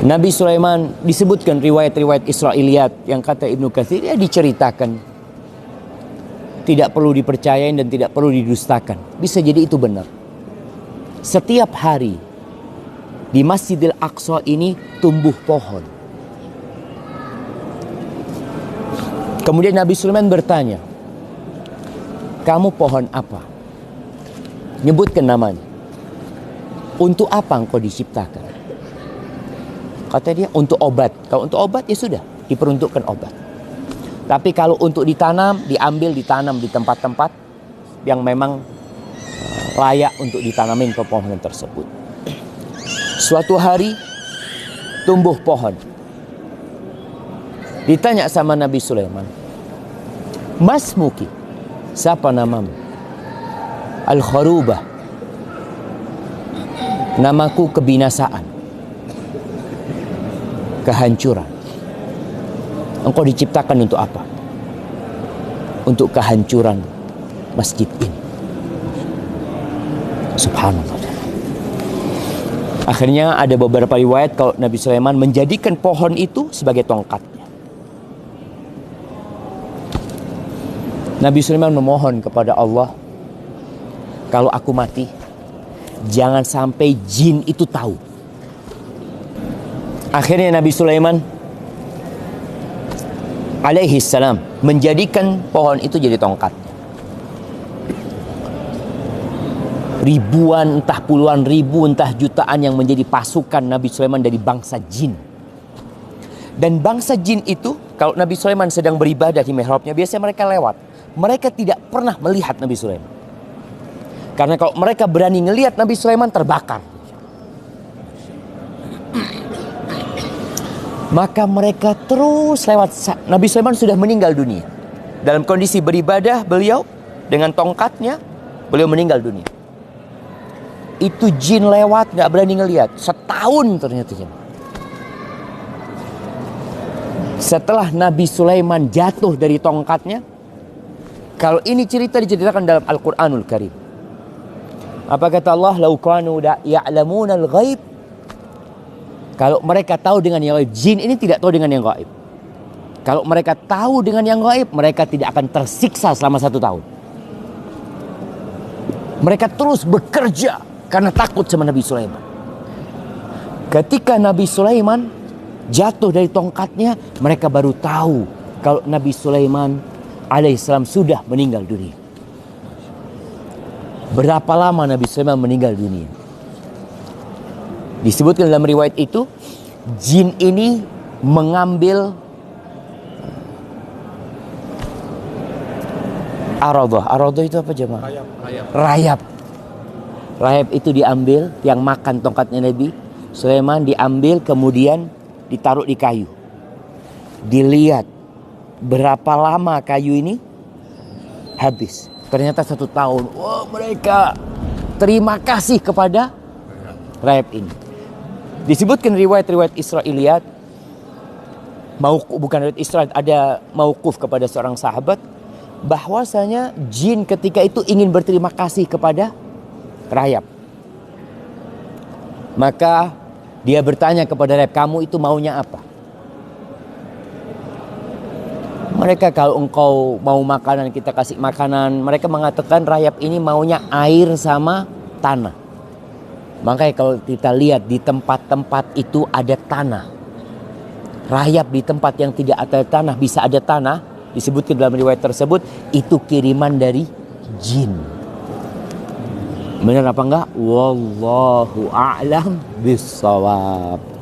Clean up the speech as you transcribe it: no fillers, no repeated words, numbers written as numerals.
Nabi Sulaiman disebutkan riwayat-riwayat Israiliyat yang kata Ibnu Katsir ya diceritakan, tidak perlu dipercayain dan tidak perlu didustakan. Bisa jadi itu benar. Setiap hari di Masjidil Aqsa ini tumbuh pohon. Kemudian Nabi Sulaiman bertanya, kamu pohon apa? Nyebutkan namanya. Untuk apa engkau diciptakan? Kata dia, untuk obat. Kalau untuk obat ya sudah, diperuntukkan obat. Tapi kalau untuk ditanam, ditanam di tempat-tempat yang memang layak untuk ditanamin pepohonan tersebut. Suatu hari tumbuh pohon. Ditanya sama Nabi Sulaiman, Mas Muki, siapa namamu? Al-Kharubah. Namaku kebinasaan, kehancuran. Engkau diciptakan untuk apa? Untuk kehancuran masjid ini. Subhanallah. Akhirnya ada beberapa riwayat kalau Nabi Sulaiman menjadikan pohon itu sebagai tongkatnya. Nabi Sulaiman memohon kepada Allah, kalau aku mati, jangan sampai jin itu tahu. Akhirnya Nabi Sulaiman alaihi salam menjadikan pohon itu jadi tongkatnya. Ribuan, entah puluhan ribu, entah jutaan yang menjadi pasukan Nabi Sulaiman dari bangsa jin. Dan bangsa jin itu, kalau Nabi Sulaiman sedang beribadah di mihrabnya, biasanya mereka lewat. Mereka tidak pernah melihat Nabi Sulaiman. Karena kalau mereka berani ngelihat Nabi Sulaiman, terbakar. Maka mereka terus lewat. Nabi Sulaiman sudah meninggal dunia. Dalam kondisi beribadah beliau dengan tongkatnya, beliau meninggal dunia. Itu jin lewat gak berani ngelihat. Setahun ternyata. Setelah Nabi Sulaiman jatuh dari tongkatnya, kalau ini cerita diceritakan dalam Al-Quranul Karim. Apa kata Allah? Lau kanu ya'lamunal ghaib. Kalau mereka tahu dengan yang gaib. Jin ini tidak tahu dengan yang gaib. Kalau mereka tahu dengan yang gaib, mereka tidak akan tersiksa selama 1 tahun. Mereka terus bekerja karena takut sama Nabi Sulaiman. Ketika Nabi Sulaiman jatuh dari tongkatnya, mereka baru tahu kalau Nabi Sulaiman alaihissalam sudah meninggal dunia. Berapa lama Nabi Sulaiman meninggal dunia? Disebutkan dalam riwayat itu, jin ini mengambil aradah. Aradah itu apa jemaah? Rayap. Rayap itu diambil, yang makan tongkatnya Nabi Sulaiman diambil, kemudian ditaruh di kayu. Dilihat berapa lama kayu ini habis. Ternyata 1 tahun. Oh, mereka terima kasih kepada rayap ini. Disebutkan riwayat-riwayat Israiliyat, bukan riwayat Israil, ada mauquf kepada seorang sahabat, bahwasanya jin ketika itu ingin berterima kasih kepada rayap. Maka dia bertanya kepada rayap, kamu itu maunya apa? Mereka, kalau engkau mau makanan, kita kasih makanan. Mereka mengatakan rayap ini maunya air sama tanah. Makanya kalau kita lihat di tempat-tempat itu ada tanah. Rayap di tempat yang tidak ada tanah, bisa ada tanah. Disebutkan dalam riwayat tersebut, itu kiriman dari jin. Benar apa enggak? Wallahu a'lam bissawab.